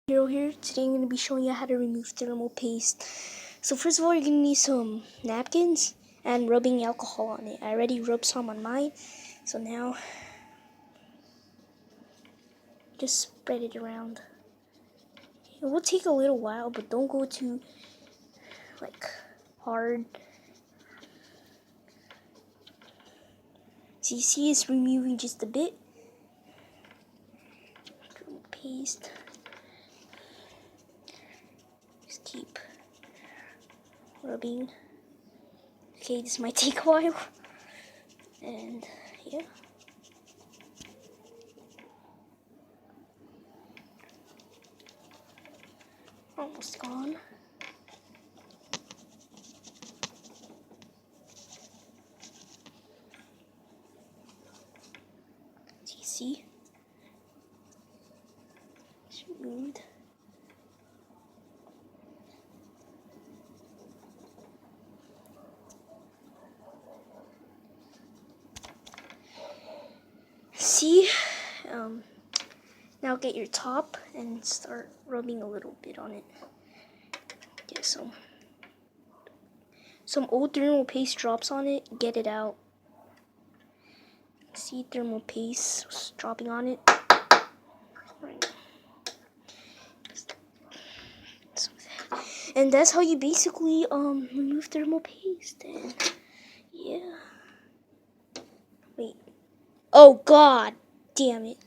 Hero here. Today I'm going to be showing you how to remove thermal paste. So first of all, you're going to need some napkins and rubbing alcohol on it. I already rubbed some on mine, so now just spread it around. It will take a little while, but don't go too hard. So you see it's removing just a bit. Thermal paste. Just keep rubbing. Okay, this might take a while. And yeah. Almost gone. So you see? It's removed. See? Now get your top and start rubbing a little bit on it. Get some old thermal paste drops on it. Get it out. See thermal paste dropping on it. And that's how you basically remove thermal paste. And yeah. Wait. Oh God, damn it.